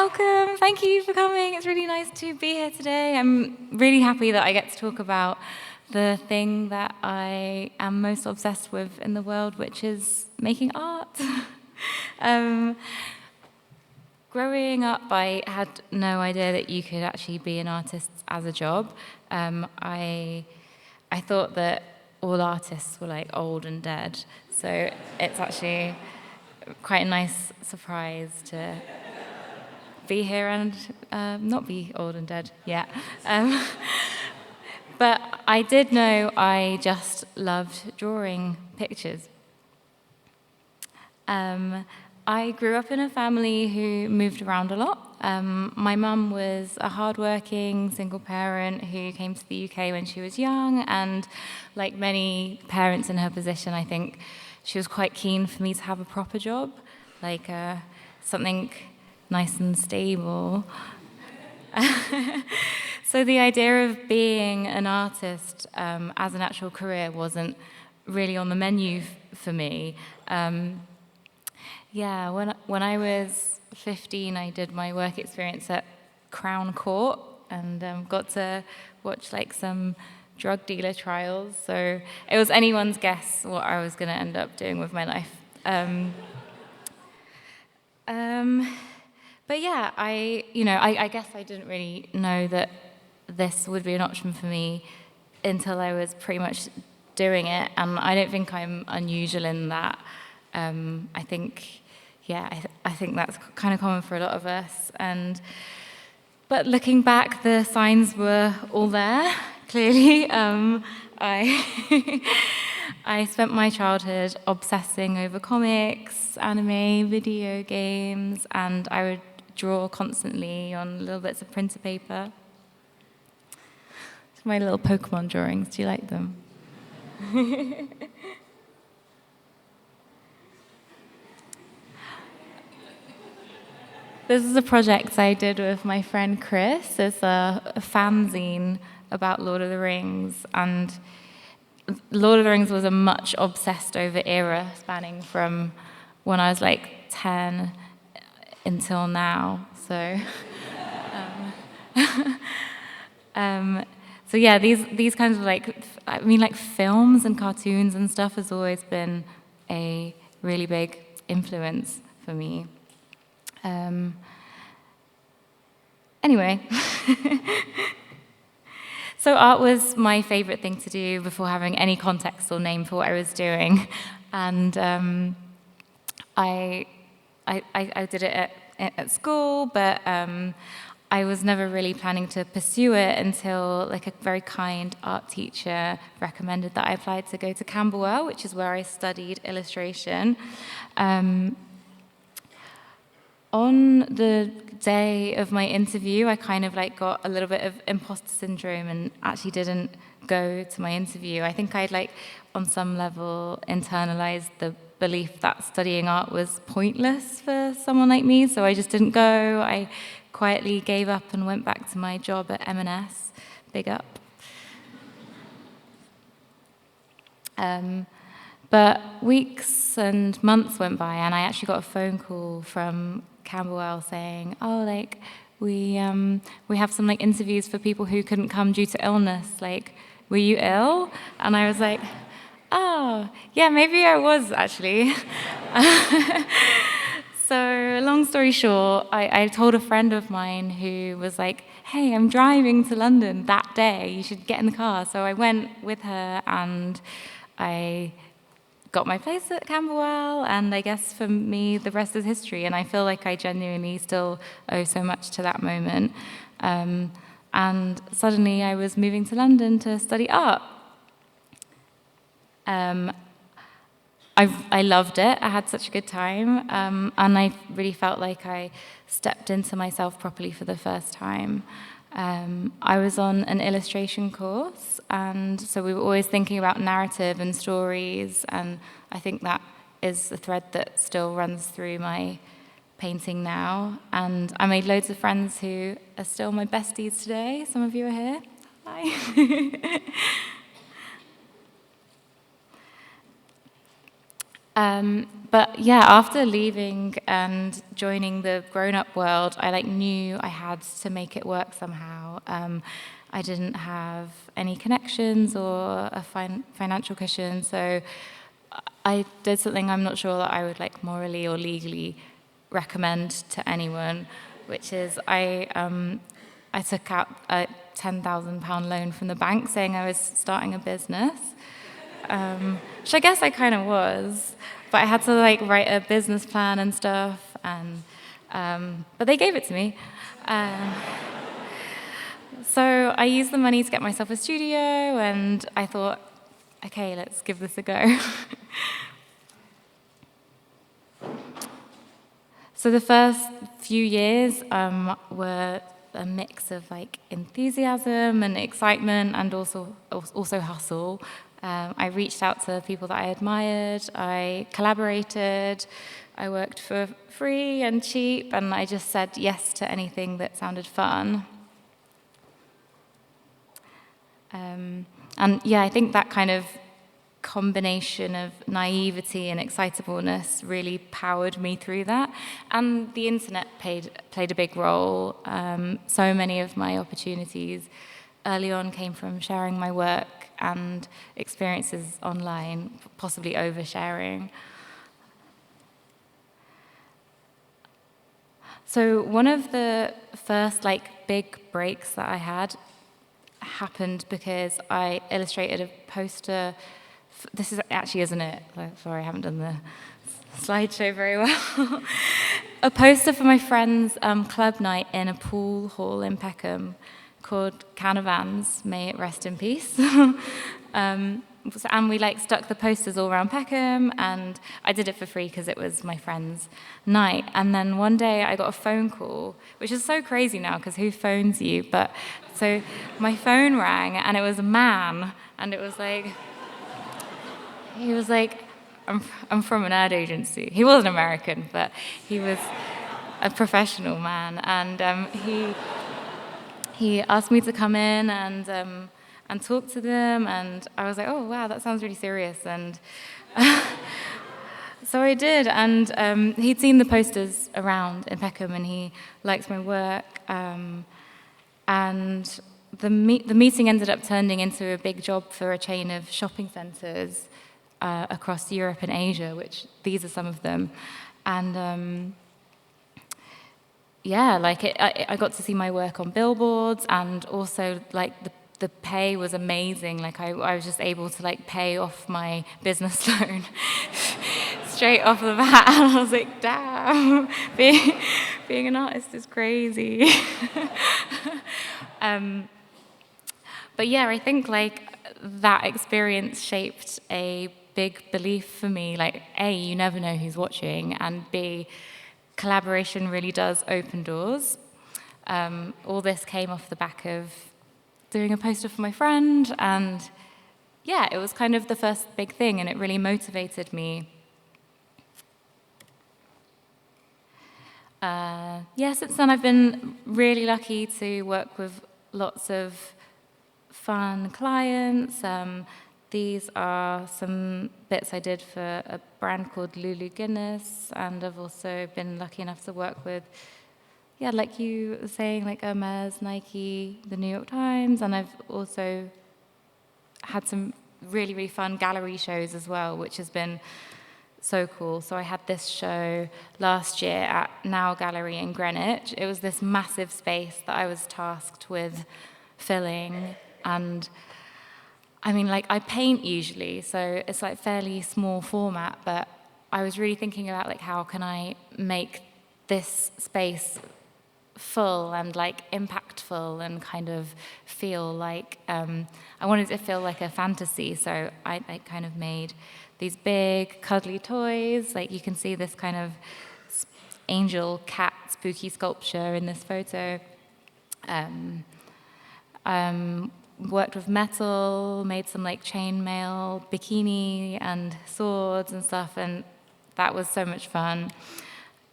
welcome. Thank you for coming. It's really nice to be here today. I'm really happy that I get to talk about the thing that I am most obsessed with in the world, which is making art. Growing up, I had no idea that you could actually be an artist as a job. I thought that all artists were like old and dead, so it's actually quite a nice surprise to be here and not be old and dead yet. But I did know I just loved drawing pictures. I grew up in a family who moved around a lot. My mum was a hardworking single parent who came to the UK when she was young, and like many parents in her position, I think she was quite keen for me to have a proper job, like something nice and stable. So the idea of being an artist as an actual career wasn't really on the menu for me. When I was 15, I did my work experience at Crown Court and got to watch like some drug dealer trials. So it was anyone's guess what I was going to end up doing with my life. But yeah, I guess I didn't really know that this would be an option for me until I was pretty much doing it, and I don't think I'm unusual in that. I think that's kind of common for a lot of us. But looking back, the signs were all there, clearly. I spent my childhood obsessing over comics, anime, video games, and I would draw constantly on little bits of printer paper. My little Pokemon drawings, do you like them? This is a project I did with my friend Chris. It's a fanzine about Lord of the Rings, and Lord of the Rings was a much obsessed over era, spanning from when I was like 10 until now. So, so yeah, these kinds of like films and cartoons and stuff has always been a really big influence for me. Anyway, so art was my favorite thing to do before having any context or name for what I was doing, and I did it at school, but I was never really planning to pursue it until like a very kind art teacher recommended that I applied to go to Camberwell, which is where I studied illustration. On the day of my interview, I kind of like got a little bit of imposter syndrome and actually didn't go to my interview. I think I'd like on some level internalized the belief that studying art was pointless for someone like me, so I just didn't go. I quietly gave up and went back to my job at M&S. Big up. But weeks and months went by, and I actually got a phone call from Camberwell saying, "Oh, like we have some like interviews for people who couldn't come due to illness. Like, were you ill?" And I was like, "Oh, yeah, maybe I was actually." So, long story short, I told a friend of mine who was like, "Hey, I'm driving to London that day. You should get in the car." So I went with her, and I got my place at Camberwell, and I guess for me, the rest is history, and I feel like I genuinely still owe so much to that moment. And suddenly I was moving to London to study art. I loved it. I had such a good time, and I really felt like I stepped into myself properly for the first time. I was on an illustration course, and so we were always thinking about narrative and stories, and I think that is a thread that still runs through my painting now. And I made loads of friends who are still my besties today. Some of you are here. Hi. But yeah, after leaving and joining the grown-up world, I knew I had to make it work somehow. I didn't have any connections or a financial cushion, so I did something I'm not sure that I would morally or legally recommend to anyone, which is I took out a £10,000 loan from the bank saying I was starting a business. Which I guess I kind of was, but I had to write a business plan and stuff, and but they gave it to me. So I used the money to get myself a studio, and I thought, okay, let's give this a go. So the first few years were a mix of enthusiasm and excitement, and also hustle. I reached out to people that I admired, I collaborated, I worked for free and cheap, and I just said yes to anything that sounded fun. And yeah, I think that kind of combination of naivety and excitableness really powered me through that. And the internet played a big role. So many of my opportunities early on came from sharing my work and experiences online, possibly oversharing. So one of the first big breaks that I had happened because I illustrated a poster. This is actually, isn't it? Sorry, I haven't done the slideshow very well. A poster for my friend's club night in a pool hall in Peckham called Caravans, may it rest in peace. And we stuck the posters all around Peckham, and I did it for free because it was my friend's night. And then one day I got a phone call, which is so crazy now because who phones you? But so my phone rang, and it was a man, and it was he was I'm from an ad agency. He wasn't American, but he was a professional man, and he asked me to come in and talk to them, and I was oh wow, that sounds really serious, and so I did, and he'd seen the posters around in Peckham, and he liked my work, and the meeting ended up turning into a big job for a chain of shopping centres across Europe and Asia, which these are some of them, and yeah, I got to see my work on billboards, and also the pay was amazing. I was just able to pay off my business loan straight off the bat, and I was damn, being an artist is crazy. But yeah, I think that experience shaped a big belief for me. A, you never know who's watching, and B, collaboration really does open doors. All this came off the back of doing a poster for my friend, and yeah, it was kind of the first big thing, and it really motivated me. Yeah, since then I've been really lucky to work with lots of fun clients. These are some bits I did for a brand called Lulu Guinness, and I've also been lucky enough to work with, yeah, like you were saying, Hermès, Nike, the New York Times, and I've also had some really, really fun gallery shows as well, which has been so cool. So I had this show last year at Now Gallery in Greenwich. It was this massive space that I was tasked with filling, and I mean, I paint usually, so it's fairly small format, but I was really thinking about how can I make this space full and impactful and kind of feel I wanted it to feel like a fantasy, so I kind of made these big cuddly toys. You can see this kind of angel cat spooky sculpture in this photo. Worked with metal, made some chainmail, bikini and swords and stuff, and that was so much fun.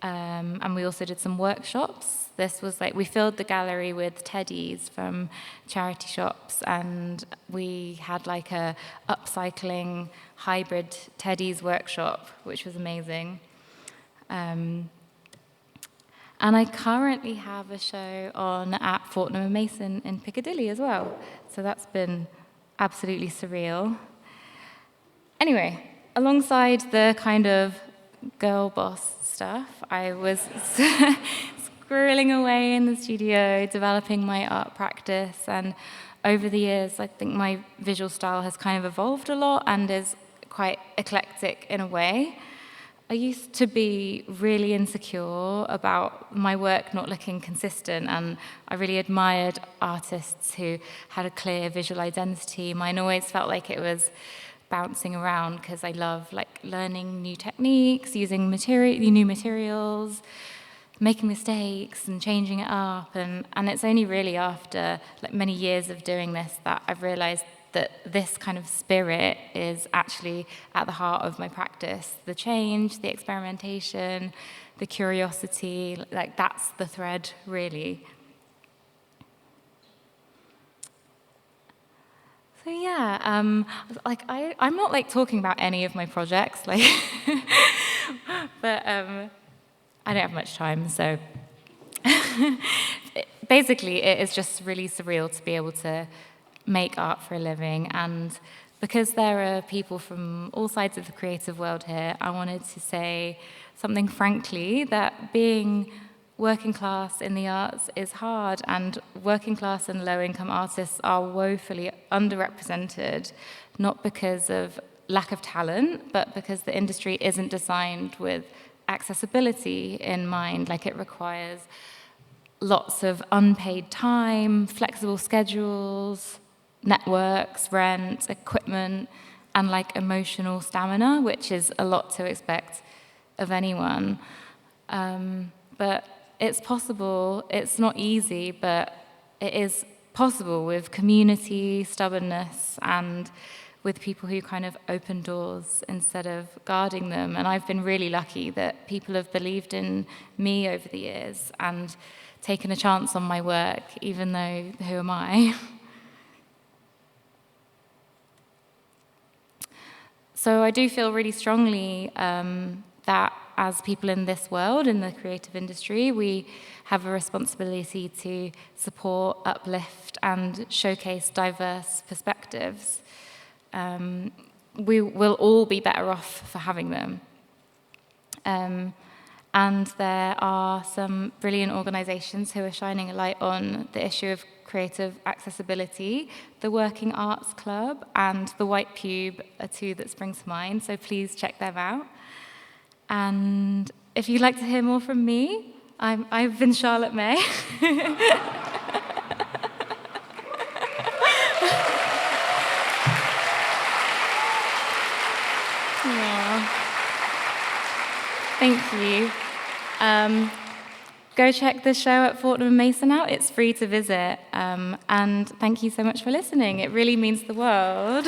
And we also did some workshops. This was like, we filled the gallery with teddies from charity shops, and we had like a upcycling hybrid teddies workshop, which was amazing. And I currently have a show on at Fortnum & Mason in Piccadilly as well. So that's been absolutely surreal. Anyway, alongside the kind of girl boss stuff, I was squirreling away in the studio, developing my art practice, and over the years, I think my visual style has kind of evolved a lot and is quite eclectic in a way. I used to be really insecure about my work not looking consistent, and I really admired artists who had a clear visual identity. Mine always felt like it was bouncing around because I love like learning new techniques, using new materials, making mistakes and changing it up. And it's only really after like many years of doing this that I've realized that this kind of spirit is actually at the heart of my practice. The change, the experimentation, the curiosity, like that's the thread really. So yeah, I'm not like talking about any of my projects, like, but I don't have much time, so basically it is just really surreal to be able to make art for a living, and because there are people from all sides of the creative world here, I wanted to say something frankly, that being working class in the arts is hard, and working class and low-income artists are woefully underrepresented, not because of lack of talent, but because the industry isn't designed with accessibility in mind. Like, it requires lots of unpaid time, flexible schedules, networks, rent, equipment, and like emotional stamina, which is a lot to expect of anyone. But it's possible. It's not easy, but it is possible with community, stubbornness, and with people who kind of open doors instead of guarding them. And I've been really lucky that people have believed in me over the years and taken a chance on my work, even though who am I? So I do feel really strongly that as people in this world, in the creative industry, we have a responsibility to support, uplift, and showcase diverse perspectives. We will all be better off for having them. And there are some brilliant organisations who are shining a light on the issue of creative accessibility. The Working Arts Club and the White Pube are two that spring to mind, so please check them out. And if you'd like to hear more from me, I've been Charlotte Mei. Thank you. Go check the show at Fortnum & Mason out. It's free to visit. And thank you so much for listening. It really means the world.